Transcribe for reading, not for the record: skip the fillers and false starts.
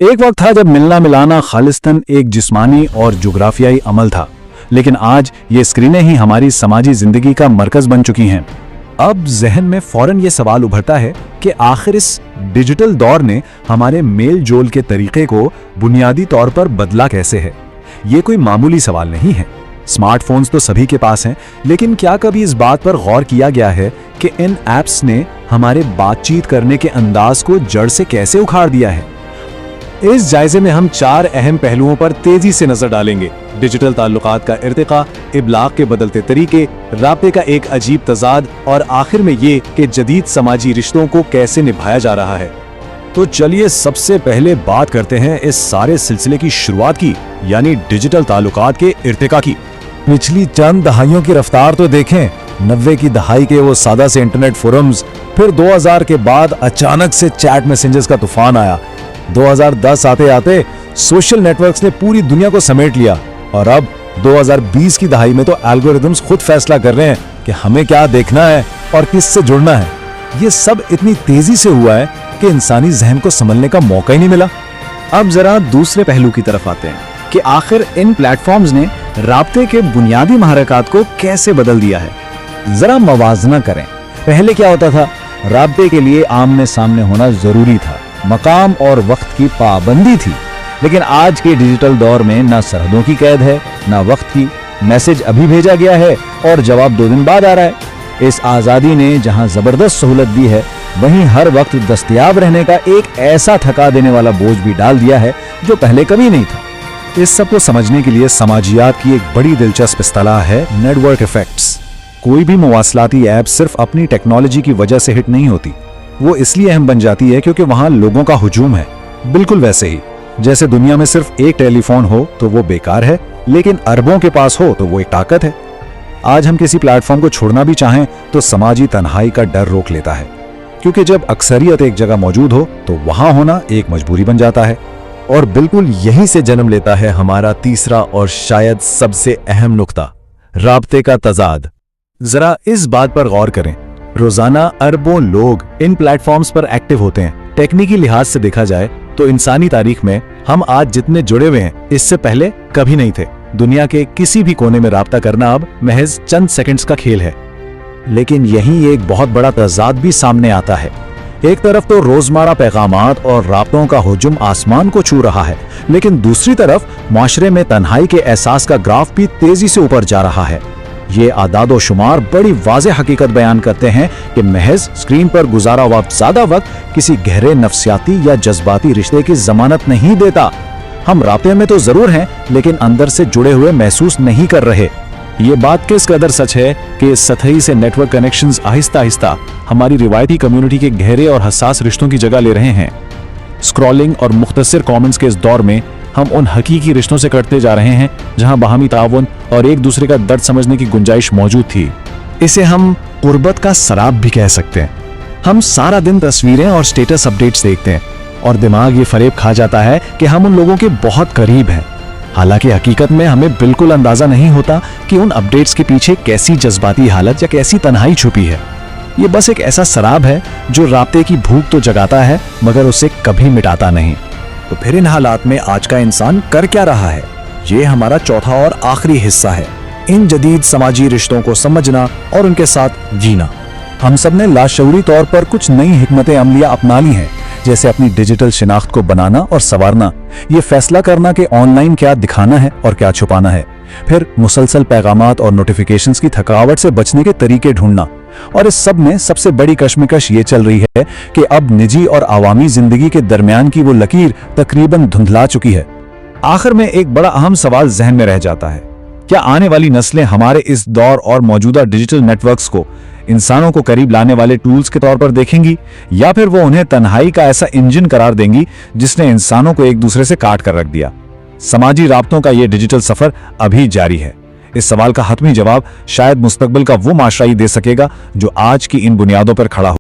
एक वक्त था जब मिलना मिलाना खालिस्तन एक जिस्मानी और जुग्राफियाई अमल था, लेकिन आज ये स्क्रीनें ही हमारी समाजी जिंदगी का मरकज बन चुकी हैं। अब जहन में फौरन ये सवाल उभरता है कि आखिर इस डिजिटल दौर ने हमारे मेल जोल के तरीके को बुनियादी तौर पर बदला कैसे है। ये कोई मामूली सवाल नहीं है। स्मार्टफोन्स तो सभी के पास हैं, लेकिन क्या कभी इस बात पर गौर किया गया है कि इन ऐप्स ने हमारे बातचीत करने के अंदाज को जड़ से कैसे उखाड़ दिया है। इस जायजे में हम 4 अहम पहलुओं पर तेजी से नजर डालेंगे। डिजिटल ताल्लुकात का इर्तिका, इब्लाग के बदलते तरीके, राब्ते का एक अजीब तजाद और आखिर में ये कि जदीद समाजी रिश्तों को कैसे निभाया जा रहा है। तो चलिए सबसे पहले बात करते हैं इस सारे सिलसिले की शुरुआत की, यानी डिजिटल ताल्लुकात के इर्तिका की। पिछली चंद दहाइयों की रफ्तार तो देखें। 90 की दहाई के वो सादा से इंटरनेट फोरम्स, फिर 2000 के बाद अचानक से चैट मैसेंजर्स का तूफान आया। 2010 आते आते सोशल नेटवर्क्स ने पूरी दुनिया को समेट लिया और अब 2020 की दहाई में तो एल्गोरिदम्स खुद फैसला कर रहे हैं कि हमें क्या देखना है और किससे जुड़ना है। ये सब इतनी तेजी से हुआ है कि इंसानी जहन को संभलने का मौका ही नहीं मिला। अब जरा दूसरे पहलू की तरफ आते हैं कि आखिर इन प्लेटफॉर्म्स ने राब्ते के बुनियादी महरकात को कैसे बदल दिया है। जरा मवाजना करें। पहले क्या होता था? राब्ते के लिए आमने सामने होना जरूरी था, मकाम और वक्त की पाबंदी थी। लेकिन आज के डिजिटल दौर में ना सरहदों की कैद है, ना वक्त की। मैसेज अभी भेजा गया है और जवाब 2 दिन बाद आ रहा है। इस आज़ादी ने जहां जबरदस्त सहूलत दी है, वहीं हर वक्त दस्तयाब रहने का एक ऐसा थका देने वाला बोझ भी डाल दिया है जो पहले कभी नहीं था। इस सब को समझने के लिए समाजियात की एक बड़ी दिलचस्प इस्तिलाह है नेटवर्क इफेक्ट्स। कोई भी मवासलाती ऐप सिर्फ अपनी टेक्नोलॉजी की वजह से हिट नहीं होती, वो इसलिए अहम बन जाती है क्योंकि वहां लोगों का हुजूम है। बिल्कुल वैसे ही जैसे दुनिया में सिर्फ एक टेलीफोन हो तो वो बेकार है, लेकिन अरबों के पास हो तो वो एक ताकत है। आज हम किसी प्लेटफॉर्म को छोड़ना भी चाहें तो समाजी तन्हाई का डर रोक लेता है, क्योंकि जब अक्सरियत एक जगह मौजूद हो तो वहां होना एक मजबूरी बन जाता है। और बिल्कुल यहीं से जन्म लेता है हमारा तीसरा और शायद सबसे अहम नुक्ता, राब्ते का तजाद। जरा इस बात पर गौर करें। रोजाना अरबों लोग इन प्लेटफॉर्म्स पर एक्टिव होते हैं। टेक्निकी लिहाज से देखा जाए तो इंसानी तारीख में हम आज जितने जुड़े हुए हैं, इससे पहले कभी नहीं थे। दुनिया के किसी भी कोने में राब्ता करना अब महज चंद सेकंड्स का खेल है। लेकिन यहीं एक बहुत बड़ा तजाद भी सामने आता है। एक तरफ तो रोजमर्रा पैगामात और राब्तों का हुजूम आसमान को छू रहा है, लेकिन दूसरी तरफ माशरे में तन्हाई के एहसास का ग्राफ भी तेजी से ऊपर जा रहा है। ये आदादो शुमार बड़ी वाज़े हकीकत बयान करते हैं कि महज स्क्रीन पर गुजारा हुआ ज्यादा वक्त किसी गहरे नफ्सियाती या जज्बाती रिश्ते की जमानत नहीं देता। हम राब्ते में तो जरूर हैं, लेकिन अंदर से जुड़े हुए महसूस नहीं कर रहे। ये बात किस कदर सच है कि सतही से नेटवर्क कनेक्शंस आहिस्ता आहिस्ता हमारी रिवायती कम्युनिटी के गहरे और हसास रिश्तों की जगह ले रहे हैं। स्क्रॉलिंग और मुख्तसर कमेंट्स के इस दौर में हम उन हकीकी रिश्तों से कटते जा रहे हैं जहां बाहमी ताउन और एक दूसरे का दर्द समझने की गुंजाइश मौजूद थी। इसे हम कुर्बत का सराब भी कह सकते हैं। हम सारा दिन तस्वीरें और स्टेटस अपडेट्स देखते हैं और दिमाग ये फरेब खा जाता है कि हम उन लोगों के बहुत करीब हैं। हालांकि हकीकत में हमें बिल्कुल अंदाजा नहीं होता कि उन अपडेट्स के पीछे कैसी जज्बाती हालत या कैसी तन्हाई छुपी है। ये बस एक ऐसा शराब है जो राब्ते की भूख तो जगाता है, मगर उसे कभी मिटाता नहीं। तो फिर इन हालात में आज का इंसान कर क्या रहा है? ये हमारा चौथा और आखिरी हिस्सा है, इन जदीद समाजी रिश्तों को समझना और उनके साथ जीना। हम सब ने लाशऊरी तौर पर कुछ नई हिकमतें अमलिया अपना ली हैं, जैसे अपनी डिजिटल शिनाख्त को बनाना और संवारना, ये फैसला करना कि ऑनलाइन क्या दिखाना है और क्या छुपाना है, फिर मुसलसल पैगामात और नोटिफिकेशंस की थकावट से बचने के तरीके ढूंढना। और इस सब में सबसे बड़ी कश्मकश ये चल रही है कि अब निजी और आवामी जिंदगी के दरमियान की वो लकीर तकरीबन धुंधला चुकी है। आखिर में एक बड़ा अहम सवाल जहन में रह जाता है, क्या आने वाली नस्लें हमारे इस दौर और मौजूदा डिजिटल नेटवर्क्स को इंसानों को करीब लाने वाले टूल्स के तौर पर देखेंगी, या फिर वो उन्हें तन्हाई का ऐसा इंजन करार देंगी जिसने इंसानों को एक दूसरे से काट कर रख दिया। समाजी राब्तों का ये डिजिटल सफर अभी जारी है। इस सवाल का हतमी जवाब शायद मुस्तकबिल का वो माशरा ही दे सकेगा जो आज की इन बुनियादों पर खड़ा हो।